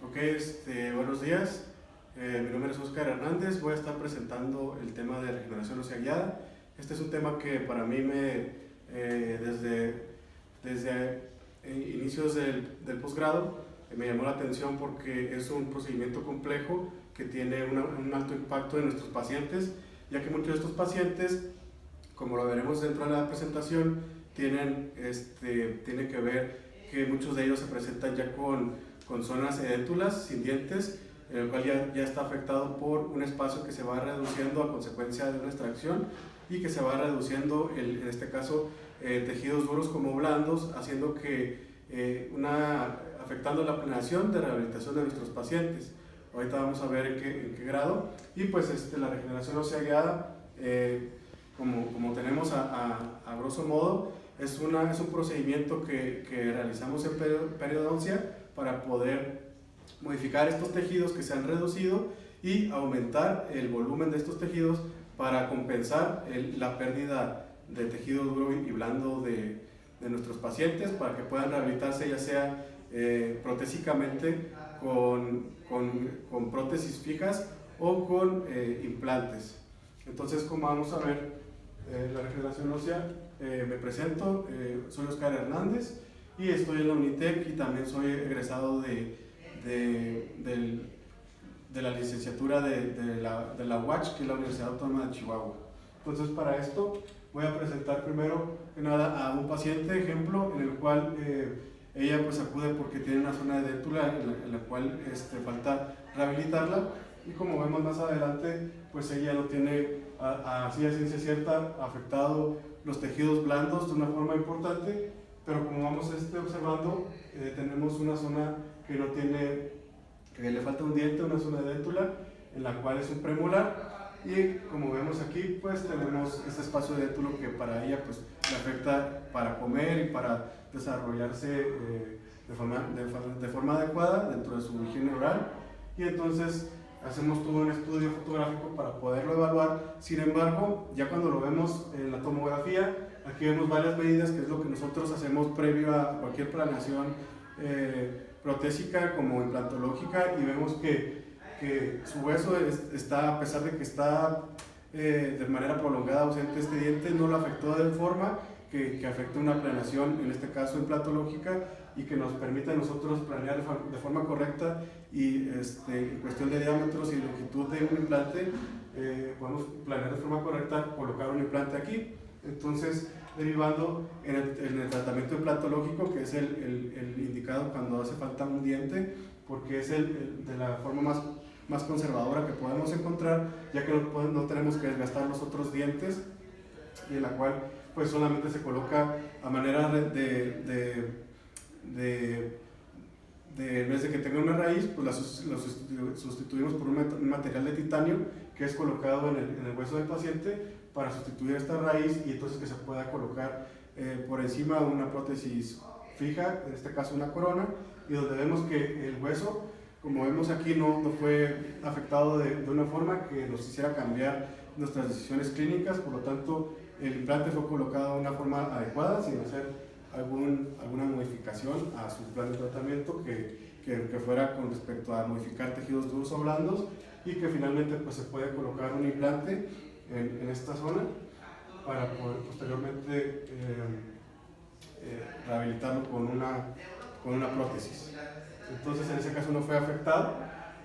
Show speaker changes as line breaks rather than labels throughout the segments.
Ok, buenos días. Mi nombre es Óscar Hernández. Voy a estar presentando el tema de regeneración ósea guiada. Este es un tema que para mí desde inicios del posgrado me llamó la atención porque es un procedimiento complejo que tiene un alto impacto en nuestros pacientes, ya que muchos de estos pacientes, como lo veremos dentro de la presentación, tienen que ver que muchos de ellos se presentan ya con zonas edéntulas, sin dientes, en el cual ya está afectado por un espacio que se va reduciendo a consecuencia de una extracción y que se va reduciendo, en este caso, tejidos duros como blandos, haciendo que afectando la planeación de rehabilitación de nuestros pacientes. Ahorita vamos a ver en qué grado. Y pues la regeneración ósea guiada, como tenemos a grosso modo, es un procedimiento que realizamos en periodoncia para poder modificar estos tejidos que se han reducido y aumentar el volumen de estos tejidos para compensar la pérdida de tejido duro y blando de nuestros pacientes, para que puedan rehabilitarse ya sea protésicamente con prótesis fijas o con implantes. Entonces, como vamos a ver la regeneración ósea, me presento, soy Óscar Hernández y estoy en la Unitec y también soy egresado de la licenciatura de la UACH, que es la Universidad Autónoma de Chihuahua. Entonces, para esto voy a presentar primero que nada a un paciente ejemplo en el cual ella pues acude porque tiene una zona de déntula en la cual falta rehabilitarla, y como vemos más adelante, pues ella no tiene así a ciencia cierta afectado los tejidos blandos de una forma importante, pero como vamos observando, tenemos una zona que no tiene, que le falta un diente, una zona de déntula en la cual es un premolar, y como vemos aquí, pues tenemos este espacio de déntulo que para ella pues le afecta para comer y para desarrollarse de forma adecuada dentro de su higiene oral. Y entonces hacemos todo un estudio fotográfico para poderlo evaluar. Sin embargo, ya cuando lo vemos en la tomografía, aquí vemos varias medidas, que es lo que nosotros hacemos previo a cualquier planeación protésica como implantológica, y vemos que su hueso está, a pesar de que está de manera prolongada ausente este diente, no lo afectó de forma que afecte una planeación, en este caso implantológica, y que nos permite a nosotros planear de forma correcta y en cuestión de diámetros y longitud de un implante, podemos planear de forma correcta colocar un implante aquí. Entonces, derivando en el tratamiento implantológico, que es el indicado cuando hace falta un diente, porque es de la forma más conservadora que podemos encontrar, ya que no tenemos que desgastar los otros dientes, y en la cual pues solamente se coloca a manera en vez de que tenga una raíz, pues la sustituimos por un material de titanio que es colocado en el hueso del paciente para sustituir esta raíz, y entonces que se pueda colocar por encima una prótesis fija, en este caso una corona, y donde vemos que el hueso, como vemos aquí, no fue afectado de una forma que nos hiciera cambiar nuestras decisiones clínicas. Por lo tanto, el implante fue colocado de una forma adecuada, sin hacer alguna modificación a su plan de tratamiento que fuera con respecto a modificar tejidos duros o blandos, y que finalmente pues se puede colocar un implante en esta zona para poder posteriormente rehabilitarlo con una prótesis. Entonces, en ese caso no fue afectado.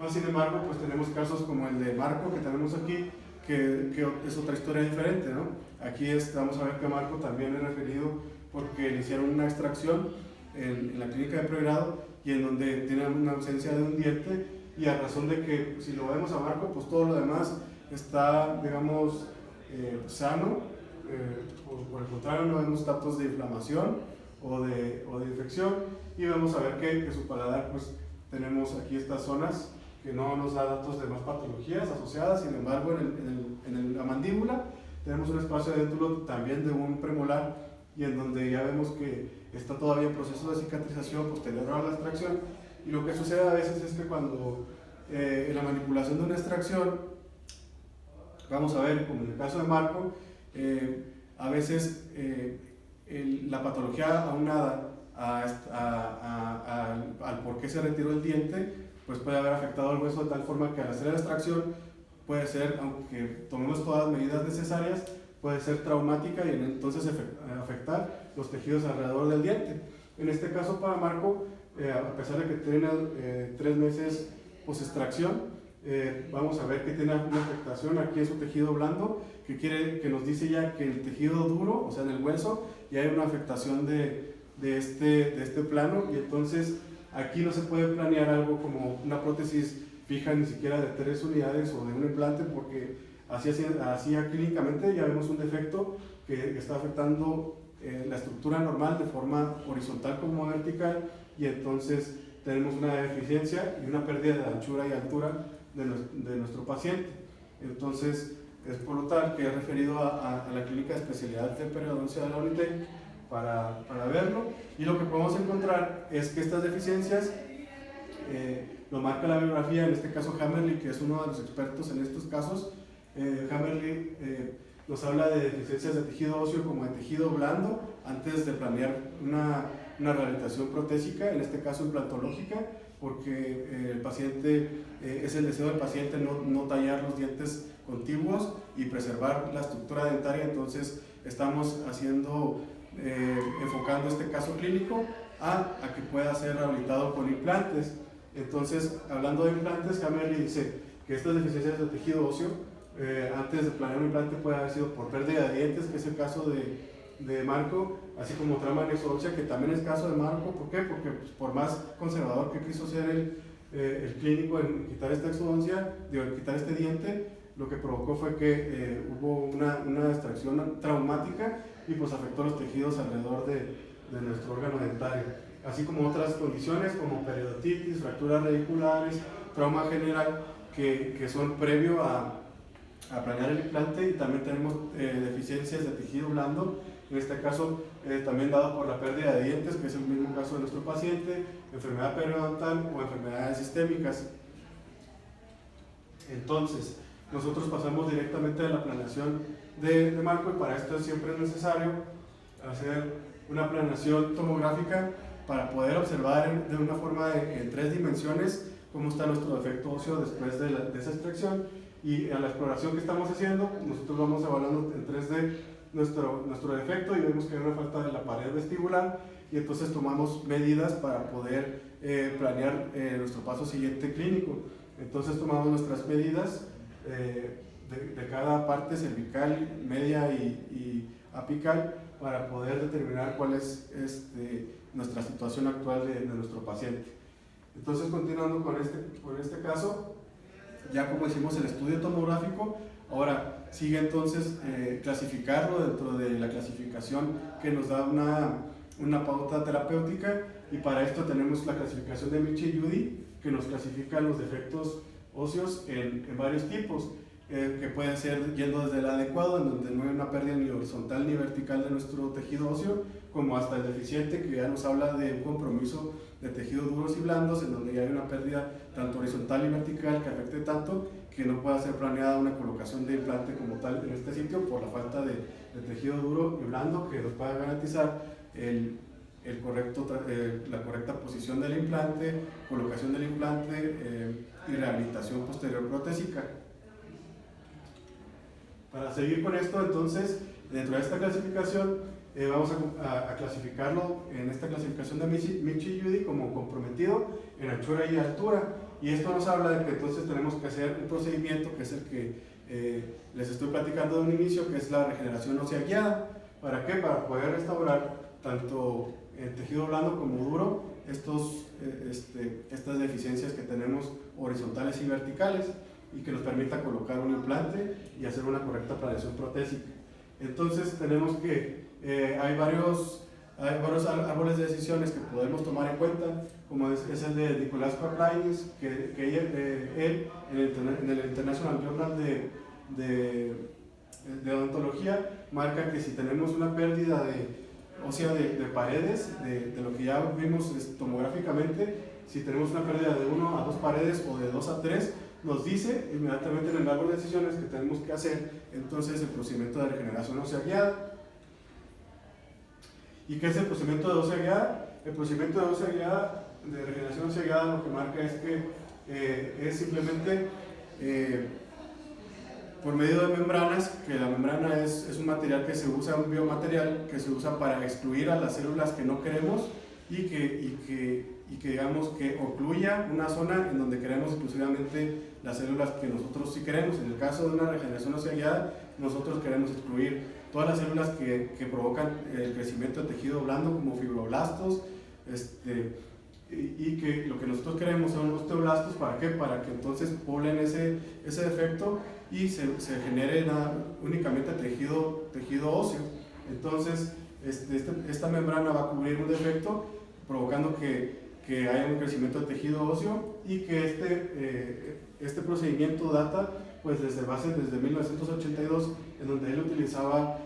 Sin embargo, pues tenemos casos como el de Marco que tenemos aquí, que es otra historia diferente, ¿no? Aquí vamos a ver que Marco también es referido porque le hicieron una extracción en la clínica de pregrado, y en donde tiene una ausencia de un diente, y a razón de que, si lo vemos a Marco, pues todo lo demás está, digamos, sano. Por el contrario, no vemos datos de inflamación o de infección, y vamos a ver que su paladar, pues tenemos aquí estas zonas que no nos da datos de más patologías asociadas. Sin embargo, en la mandíbula tenemos un espacio de déntulo también de un premolar, y en donde ya vemos que está todavía en proceso de cicatrización posterior a la extracción. Y lo que sucede a veces es que cuando en la manipulación de una extracción, vamos a ver, como en el caso de Marco, a veces la patología aunada al por qué se retiró el diente, pues puede haber afectado al hueso de tal forma que al hacer la extracción puede ser, aunque tomemos todas las medidas necesarias, puede ser traumática y entonces afectar los tejidos alrededor del diente. En este caso para Marco, a pesar de que tiene 3 meses post-extracción, vamos a ver que tiene una afectación aquí en su tejido blando, que nos dice ya que el tejido duro, o sea en el hueso, ya hay una afectación de este plano, y entonces aquí no se puede planear algo como una prótesis fija ni siquiera de 3 unidades o de un implante, porque así clínicamente ya vemos un defecto que está afectando la estructura normal de forma horizontal como vertical, y entonces tenemos una deficiencia y una pérdida de anchura y altura de nuestro paciente. Entonces es por lo tal que he referido a la clínica de especialidad de periodoncia de la UNITEC para verlo, y lo que podemos encontrar es que estas deficiencias lo marca la bibliografía, en este caso Hammerly, que es uno de los expertos en estos casos. Hammerly nos habla de deficiencias de tejido óseo como de tejido blando antes de planear una rehabilitación protésica, en este caso implantológica, porque el paciente, es el deseo del paciente no tallar los dientes contiguos y preservar la estructura dentaria. Entonces estamos enfocando este caso clínico a que pueda ser rehabilitado con implantes. Entonces, hablando de implantes, Hammerly dice que estas deficiencias de tejido óseo, antes de planear un implante, puede haber sido por pérdida de dientes, que es el caso de Marco, así como trauma anexo-ósea, que también es caso de Marco. ¿Por qué? Porque pues, por más conservador que quiso ser el clínico en quitar esta exodoncia, quitar este diente, lo que provocó fue que hubo una extracción traumática y pues afectó los tejidos alrededor de nuestro órgano dentario, así como otras condiciones como periodontitis, fracturas radiculares, trauma general, que son previo a planear el implante. Y también tenemos deficiencias de tejido blando, en este caso también dado por la pérdida de dientes, que es el mismo caso de nuestro paciente, enfermedad periodontal o enfermedades sistémicas. Entonces, nosotros pasamos directamente de la planeación de Marco, y para esto siempre es necesario hacer una planeación tomográfica para poder observar de una forma en 3 dimensiones cómo está nuestro defecto óseo después de esa extracción. Y en la exploración que estamos haciendo, nosotros vamos evaluando en 3D nuestro defecto y vemos que hay una falta de la pared vestibular, y entonces tomamos medidas para poder planear nuestro paso siguiente clínico. Entonces tomamos nuestras medidas de cada parte cervical, media y apical, para poder determinar cuál es nuestra situación actual de nuestro paciente. Entonces, continuando con este caso, ya como hicimos el estudio tomográfico, ahora sigue entonces clasificarlo dentro de la clasificación que nos da una pauta terapéutica, y para esto tenemos la clasificación de Michi-Judy, que nos clasifica los defectos óseos en varios tipos, que pueden ser yendo desde el adecuado, en donde no hay una pérdida ni horizontal ni vertical de nuestro tejido óseo, como hasta el deficiente, que ya nos habla de un compromiso de tejidos duros y blandos, en donde ya hay una pérdida tanto horizontal y vertical que afecte tanto que no pueda ser planeada una colocación de implante como tal en este sitio por la falta de tejido duro y blando que nos pueda garantizar la correcta posición del implante, colocación del implante y rehabilitación posterior protésica. Para seguir con esto, entonces, dentro de esta clasificación, vamos a clasificarlo en esta clasificación de Michi-Judy como comprometido en anchura y altura. Y esto nos habla de que entonces tenemos que hacer un procedimiento que es el que les estoy platicando de un inicio, que es la regeneración ósea guiada. ¿Para qué? Para poder restaurar tanto el tejido blando como duro estas deficiencias que tenemos horizontales y verticales, y que nos permita colocar un implante y hacer una correcta planeación protésica. Entonces tenemos que hay varios árboles de decisiones que podemos tomar en cuenta, como es el de Nicolás Karlainis, que él en el International Journal de Odontología marca que si tenemos una pérdida ósea de paredes, de lo que ya vimos tomográficamente, si tenemos una pérdida de 1 a 2 paredes o de 2 a 3, nos dice inmediatamente en el árbol de decisiones que tenemos que hacer entonces el procedimiento de regeneración ósea guiada. ¿Y qué es el procedimiento de ósea guiada? El procedimiento de ósea guiada, de regeneración ósea guiada, lo que marca es que es simplemente por medio de membranas, que la membrana es un material que se usa, un biomaterial que se usa para excluir a las células que no queremos y que digamos que ocluya una zona en donde queremos exclusivamente las células que nosotros sí queremos. En el caso de una regeneración ósea guiada, nosotros queremos excluir todas las células que provocan el crecimiento de tejido blando como fibroblastos, y que lo que nosotros queremos son los osteoblastos. ¿Para qué? Para que entonces poblen ese defecto y se genere únicamente tejido óseo. Entonces esta membrana va a cubrir un defecto provocando que haya un crecimiento de tejido óseo, y que este procedimiento data pues desde 1982, en donde él utilizaba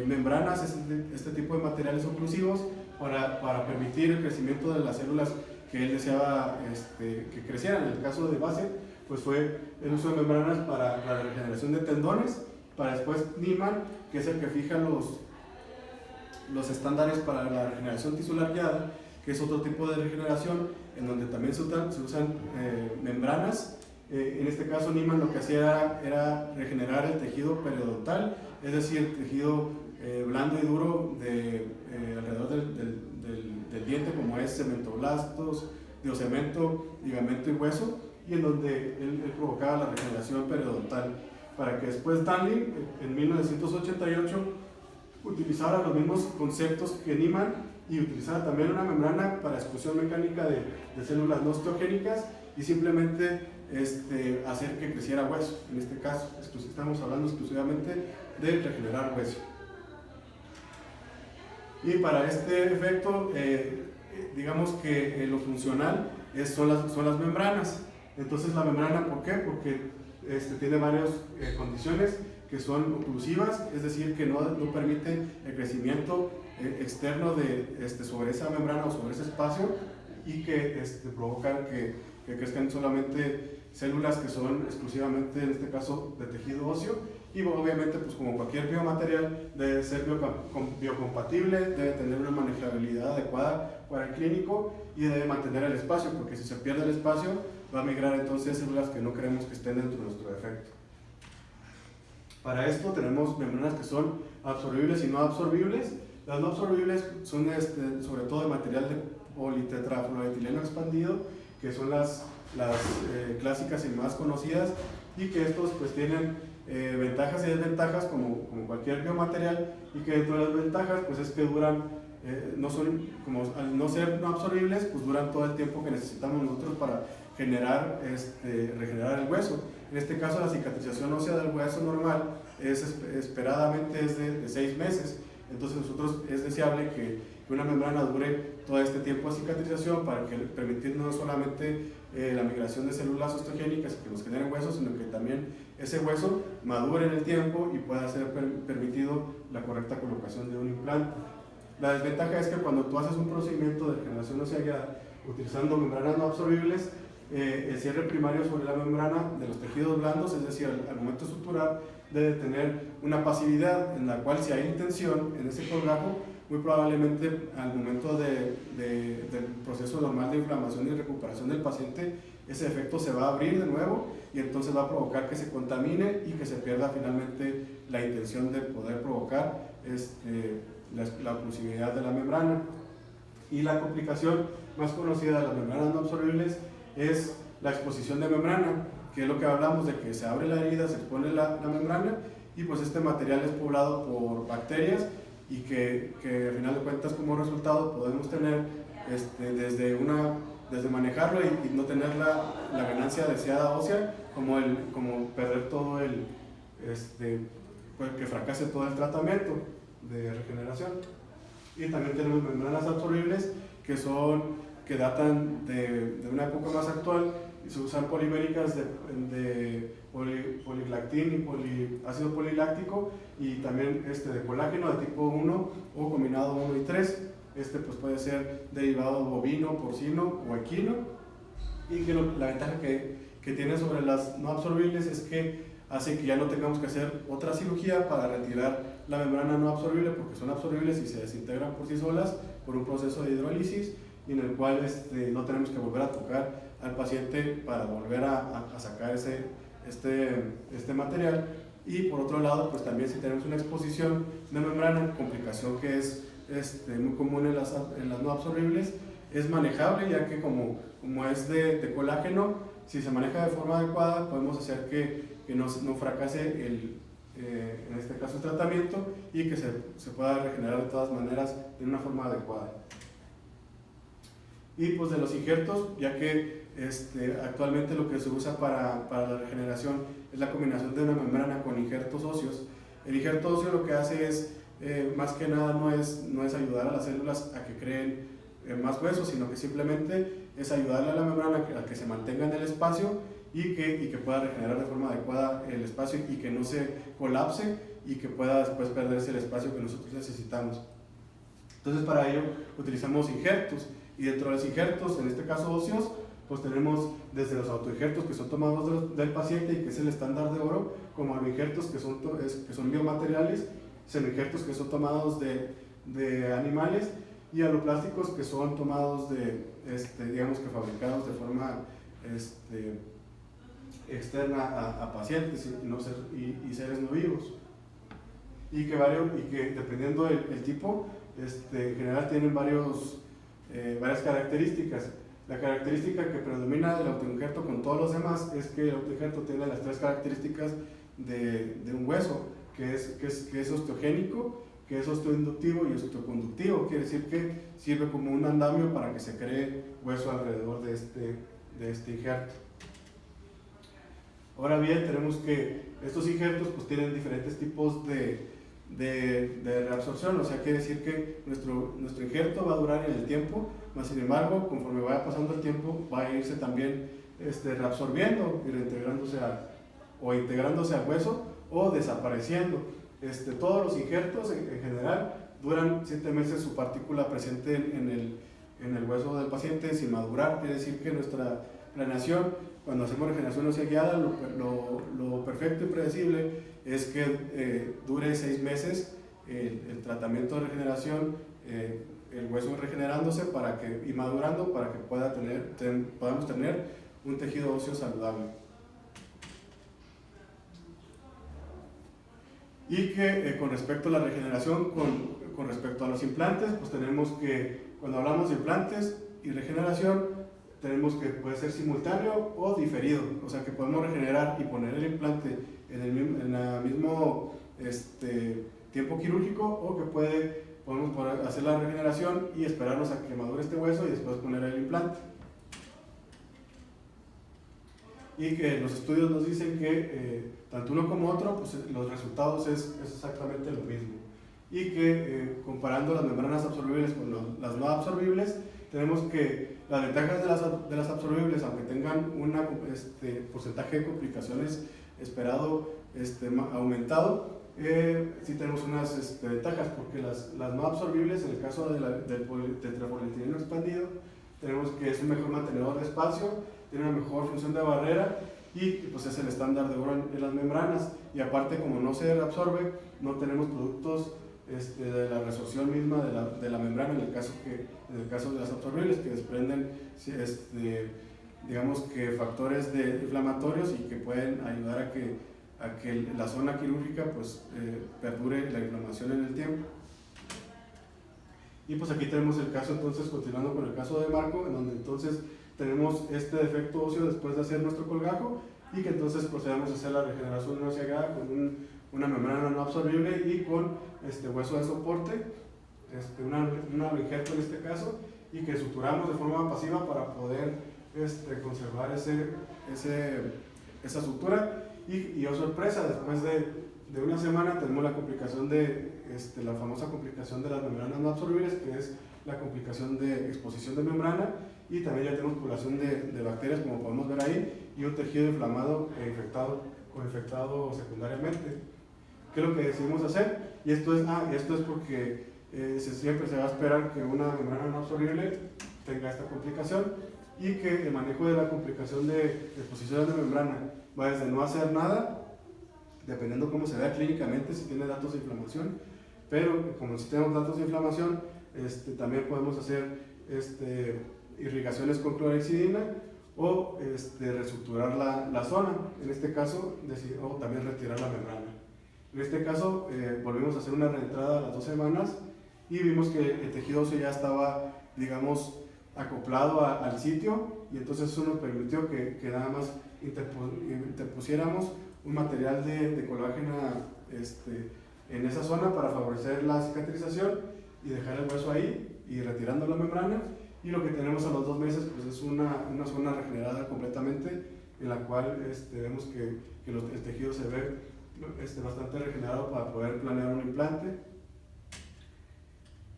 membranas, este tipo de materiales oclusivos para permitir el crecimiento de las células que él deseaba que crecieran. En el caso de Basset, pues fue el uso de membranas para la regeneración de tendones, para después Niemann, que es el que fija los estándares para la regeneración tisular guiada, que es otro tipo de regeneración en donde también se usan membranas. En este caso Niemann lo que hacía era regenerar el tejido periodontal, es decir, tejido blando y duro alrededor del diente, como es cementoblastos, dioscemento, ligamento y hueso, y en donde él provocaba la regeneración periodontal, para que después Danling en 1988 utilizara los mismos conceptos que Niemann y utilizara también una membrana para exclusión mecánica de células no osteogénicas y simplemente hacer que creciera hueso. En este caso estamos hablando exclusivamente de regenerar hueso. Y para este efecto, digamos que lo funcional son las membranas. Entonces la membrana, ¿por qué? Porque tiene varias condiciones que son oclusivas, es decir, que no permiten el crecimiento externo sobre esa membrana o sobre ese espacio, y que provocan que crezcan solamente células que son exclusivamente, en este caso, de tejido óseo. Y obviamente, pues como cualquier biomaterial, debe ser biocompatible, debe tener una manejabilidad adecuada para el clínico y debe mantener el espacio, porque si se pierde el espacio va a migrar entonces células que no queremos que estén dentro de nuestro defecto. Para esto tenemos membranas que son absorbibles y no absorbibles. Las no absorbibles son sobre todo de material de politetrafluoretileno expandido, que son las clásicas y más conocidas, y que estos pues tienen ventajas y desventajas como cualquier biomaterial, y que dentro de las ventajas pues es que duran, al no ser no absorbibles, pues duran todo el tiempo que necesitamos nosotros para regenerar el hueso. En este caso la cicatrización ósea del hueso normal esperadamente es de 6 meses, entonces es deseable que una membrana dure todo este tiempo de cicatrización para permitir no solamente la migración de células osteogénicas que nos generen huesos, sino que también ese hueso madure en el tiempo y pueda ser permitido la correcta colocación de un implante. La desventaja es que cuando tú haces un procedimiento de regeneración ósea guiada utilizando membranas no absorbibles, el cierre primario sobre la membrana de los tejidos blandos, es decir, al momento de suturar, debe tener una pasividad en la cual, si hay tensión en ese colgajo, muy probablemente al momento del proceso normal de inflamación y recuperación del paciente, ese efecto se va a abrir de nuevo y entonces va a provocar que se contamine y que se pierda finalmente la intención de poder provocar la oclusividad de la membrana. Y la complicación más conocida de las membranas no absorbibles es la exposición de membrana, que es lo que hablamos de que se abre la herida, se expone la membrana, y pues este material es poblado por bacterias, y que al final de cuentas como resultado podemos tener desde manejarlo y no tener la ganancia deseada ósea, como perder todo pues que fracase todo el tratamiento de regeneración. Y también tenemos membranas absorbibles que datan de una época más actual, y se usan poliméricas de poliglactín y ácido poliláctico, y también de colágeno de tipo 1 o combinado 1 y 3. Pues puede ser derivado bovino, porcino o equino, y que la ventaja que tiene sobre las no absorbibles es que hace que ya no tengamos que hacer otra cirugía para retirar la membrana no absorbible, porque son absorbibles y se desintegran por sí solas por un proceso de hidrólisis, y en el cual no tenemos que volver a tocar al paciente para volver a sacar este material. Y por otro lado, pues también si tenemos una exposición de membrana, complicación que es muy común en las no absorbibles, es manejable, ya que como es de colágeno, si se maneja de forma adecuada, podemos hacer que no fracase en este caso el tratamiento, y que se pueda regenerar de todas maneras de una forma adecuada. Y pues de los injertos, ya que actualmente lo que se usa para la regeneración es la combinación de una membrana con injertos óseos. El injerto óseo lo que hace es, más que nada, no es ayudar a las células a que creen más huesos, sino que simplemente es ayudarle a la membrana a que se mantenga en el espacio y que pueda regenerar de forma adecuada el espacio y que no se colapse y que pueda después perderse el espacio que nosotros necesitamos. Entonces, para ello utilizamos injertos, y dentro de los injertos, en este caso óseos, pues tenemos desde los autoinjertos que son tomados del paciente y que es el estándar de oro, como a los injertos que son biomateriales, semi-injertos que son tomados de animales, y aloplásticos que son tomados digamos que fabricados de forma externa a pacientes y seres no vivos, y que dependiendo del tipo, en general tienen varias características. La característica que predomina del autoinjerto con todos los demás es que el autoinjerto tiene las tres características de un hueso, que es osteogénico, que es osteoinductivo y osteoconductivo. Quiere decir que sirve como un andamio para que se cree hueso alrededor de este injerto. Ahora bien, tenemos que estos injertos pues tienen diferentes tipos de reabsorción, o sea, quiere decir que nuestro injerto va a durar en el tiempo, mas sin embargo, conforme vaya pasando el tiempo, va a irse también reabsorbiendo y reintegrándose integrándose al hueso o desapareciendo. Todos los injertos en general duran 7 meses su partícula presente en el hueso del paciente sin madurar. Quiere decir que nuestra planeación, cuando hacemos regeneración ósea guiada, lo perfecto y predecible es que dure 6 meses el tratamiento de regeneración, el hueso regenerándose y madurando para que podamos tener un tejido óseo saludable. Y que con respecto a la regeneración, con respecto a los implantes, pues tenemos que, cuando hablamos de implantes y regeneración, tenemos que puede ser simultáneo o diferido, o sea que podemos regenerar y poner el implante en el mismo tiempo quirúrgico, o que podemos hacer la regeneración y esperarnos a que madure este hueso y después poner el implante. Y que los estudios nos dicen que tanto uno como otro, pues los resultados es exactamente lo mismo. Y que comparando las membranas absorbibles con las no absorbibles, tenemos que las ventajas de las absorbibles, aunque tengan un porcentaje de complicaciones esperado aumentado, sí tenemos unas ventajas, porque las no absorbibles, en el caso del tetrafluoroetileno expandido, tenemos que es un mejor mantenedor de espacio, tiene una mejor función de barrera y pues es el estándar de oro en las membranas. Y aparte, como no se reabsorbe, no tenemos productos de la resorción misma de la membrana, en el caso de las absorbibles, que desprenden digamos que factores inflamatorios y que pueden ayudar a que la zona quirúrgica pues perdure la inflamación en el tiempo. Y pues aquí tenemos el caso, entonces, continuando con el caso de Marco, en donde entonces tenemos este defecto óseo después de hacer nuestro colgajo, y que entonces procedemos a hacer la regeneración ósea guiada con una membrana no absorbible y con hueso de soporte, un injerto en este caso, y que suturamos de forma pasiva para poder conservar esa sutura. Y oh sorpresa, después de una semana tenemos la complicación la famosa complicación de las membranas no absorbibles, que es la complicación de exposición de membrana, y también ya tenemos población de bacterias, como podemos ver ahí, y un tejido inflamado o infectado secundariamente. ¿Qué es lo que decidimos hacer? Y esto es porque siempre se va a esperar que una membrana no absorbible tenga esta complicación, y que el manejo de la complicación de exposición de membrana va desde no hacer nada, dependiendo cómo se vea clínicamente, si tiene datos de inflamación, pero como si tenemos datos de inflamación, también podemos hacer irrigaciones con clorhexidina o reestructurar la zona, en este caso, o también retirar la membrana. En este caso, volvimos a hacer una reentrada a las 2 semanas y vimos que el tejido óseo ya estaba, digamos, acoplado al sitio, y entonces eso nos permitió que nada más interpusiéramos un material de colágeno en esa zona para favorecer la cicatrización y dejar el hueso ahí y retirando la membrana. Y lo que tenemos a los 2 meses pues es una zona regenerada completamente, en la cual vemos que el tejido se ve bastante regenerado para poder planear un implante.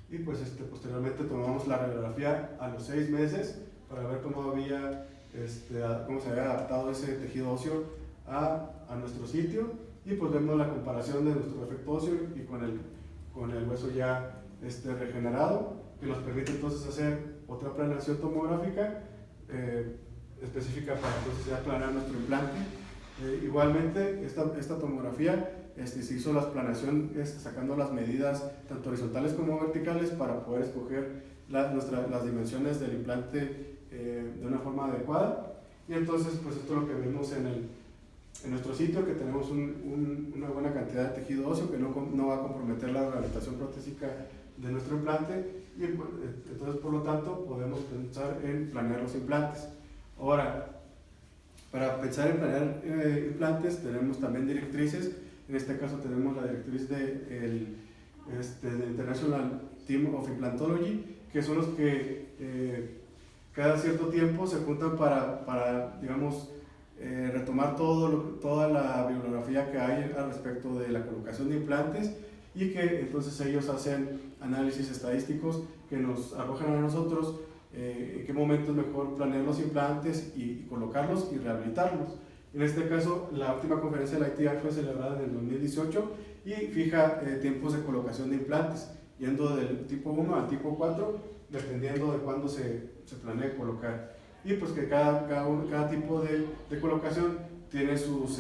Y pues posteriormente tomamos la radiografía a los 6 meses para ver cómo se había adaptado ese tejido óseo a nuestro sitio, y pues vemos la comparación de nuestro defecto óseo y con el hueso ya regenerado, que nos permite entonces hacer otra planeación tomográfica específica para entonces ya planear nuestro implante. Igualmente esta tomografía se hizo la planeación sacando las medidas tanto horizontales como verticales para poder escoger las dimensiones del implante de una forma adecuada. Y entonces pues esto es lo que vemos en nuestro sitio, que tenemos una buena cantidad de tejido óseo que no va a comprometer la rehabilitación protésica de nuestro implante, y entonces por lo tanto podemos pensar en planear los implantes. Ahora, para pensar en planear implantes tenemos también directrices. En este caso tenemos la directriz del International Team of Implantology, que son los que cada cierto tiempo se juntan para digamos, retomar toda la bibliografía que hay al respecto de la colocación de implantes, y que entonces ellos hacen análisis estadísticos que nos arrojan a nosotros en qué momento es mejor planear los implantes y colocarlos y rehabilitarlos. En este caso, la última conferencia de la ITI fue celebrada en el 2018 y fija tiempos de colocación de implantes, yendo del tipo 1 al tipo 4, dependiendo de cuándo se planee colocar. Y pues que cada tipo de colocación tiene sus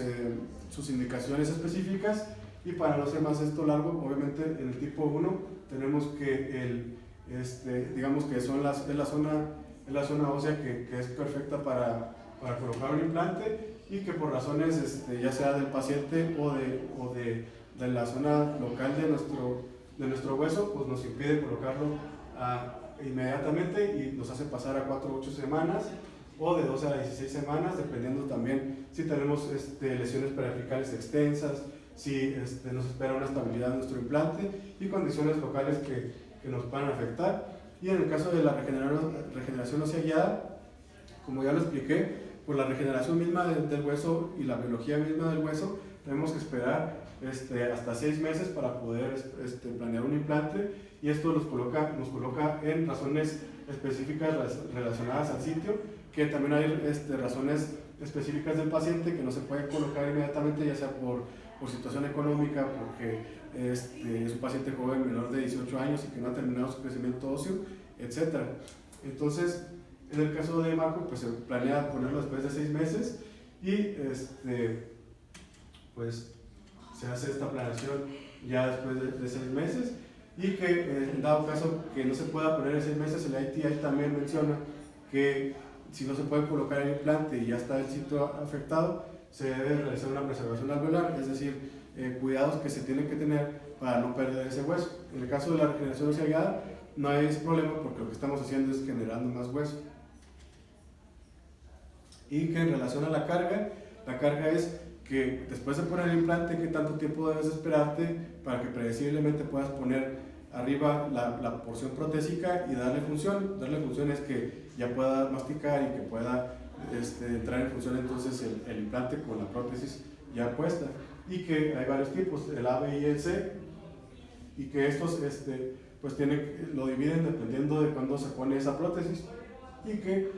indicaciones específicas. Y para no hacer más esto largo, obviamente en el tipo 1 tenemos que digamos que es la zona ósea que es perfecta para colocar un implante, y que por razones ya sea del paciente o de la zona local de nuestro hueso, pues nos impide colocarlo inmediatamente y nos hace pasar a 4 o 8 semanas o de 12 a 16 semanas, dependiendo también si tenemos lesiones periapicales extensas, si nos espera una estabilidad de nuestro implante y condiciones locales que nos puedan afectar. Y en el caso de la regeneración ósea guiada, como ya lo expliqué, por la regeneración misma del hueso y la biología misma del hueso, tenemos que esperar hasta 6 meses para poder planear un implante, y esto nos coloca en razones específicas relacionadas al sitio, que también hay razones específicas del paciente que no se puede colocar inmediatamente, ya sea por situación económica, porque es un paciente joven menor de 18 años y que no ha terminado su crecimiento óseo, etc. Entonces, en el caso de Marco, pues se planea ponerlo después de 6 meses y pues se hace esta planeación ya después de 6 meses, y que en dado caso que no se pueda poner en 6 meses, el ITI también menciona que si no se puede colocar el implante y ya está el sitio afectado, se debe realizar una preservación alveolar, es decir, cuidados que se tienen que tener para no perder ese hueso. En el caso de la regeneración ósea guiada no hay ese problema, porque lo que estamos haciendo es generando más hueso. Y que en relación a la carga es que después de poner el implante, ¿qué tanto tiempo debes esperarte para que predeciblemente puedas poner arriba la porción protésica y darle función? Darle función es que ya pueda masticar y que pueda entrar en función entonces el implante con la prótesis ya puesta. Y que hay varios tipos, el A, B y el C, y que estos pues lo dividen dependiendo de cuándo se pone esa prótesis. Y que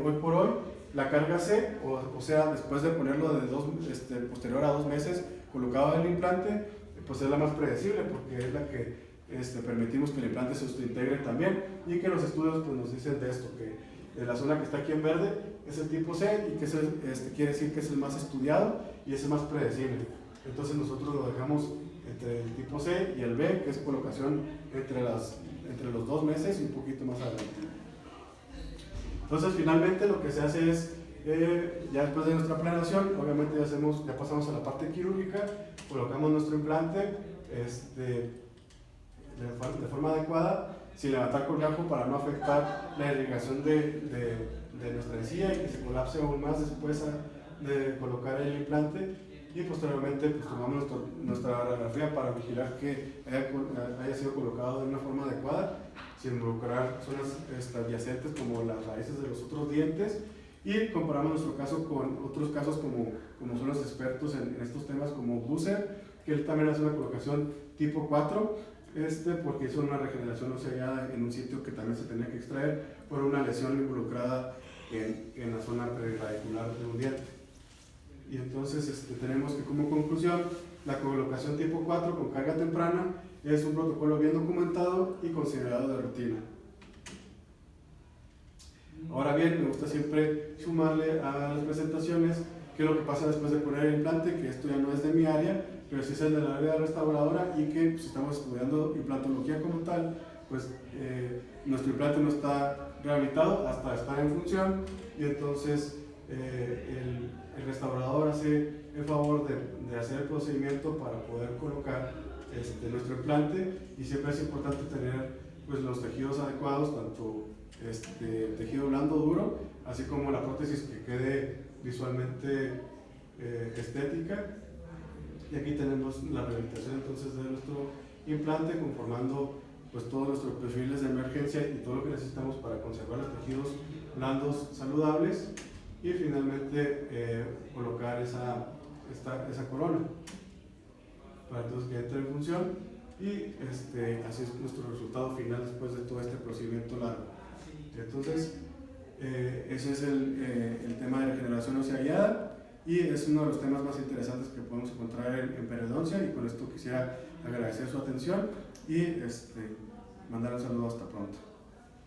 hoy por hoy la carga C, o sea, después de ponerlo posterior a 2 meses colocado el implante, pues es la más predecible, porque es la que permitimos que el implante se integre también, y que los estudios pues, nos dicen de esto, que la zona que está aquí en verde es el tipo C, y que quiere decir que es el más estudiado y es el más predecible. Entonces nosotros lo dejamos entre el tipo C y el B, que es colocación entre entre los 2 meses y un poquito más adelante. Entonces finalmente lo que se hace es, ya después de nuestra planeación, obviamente ya pasamos a la parte quirúrgica, colocamos nuestro implante de forma adecuada, sin levantar colgajo para no afectar la irrigación de nuestra encía y que se colapse aún más después de colocar el implante. Y posteriormente pues, tomamos nuestra radiografía para vigilar que haya sido colocado de una forma adecuada, sin involucrar zonas adyacentes como las raíces de los otros dientes, y comparamos nuestro caso con otros casos como son los expertos en estos temas como Busser, que él también hace una colocación tipo 4, porque hizo una regeneración ósea en un sitio que también se tenía que extraer por una lesión involucrada en la zona perirradicular de un diente. Y entonces tenemos que como conclusión, la colocación tipo 4 con carga temprana es un protocolo bien documentado y considerado de rutina. Ahora bien, me gusta siempre sumarle a las presentaciones qué es lo que pasa después de poner el implante, que esto ya no es de mi área, pero sí es el de la área restauradora, y que si estamos estudiando implantología como tal, pues nuestro implante no está rehabilitado hasta estar en función, y entonces el restaurador hace el favor de hacer el procedimiento para poder colocar nuestro implante, y siempre es importante tener pues, los tejidos adecuados, tanto tejido blando duro, así como la prótesis que quede visualmente estética. Y aquí tenemos la rehabilitación entonces de nuestro implante, conformando pues todos nuestros perfiles de emergencia y todo lo que necesitamos para conservar los tejidos blandos saludables, y finalmente colocar esa corona para entonces que entre en función, y así es nuestro resultado final después de todo este procedimiento largo. Entonces ese es el tema de regeneración ósea guiada, y es uno de los temas más interesantes que podemos encontrar en periodoncia, y con esto quisiera agradecer su atención y mandar un saludo hasta pronto.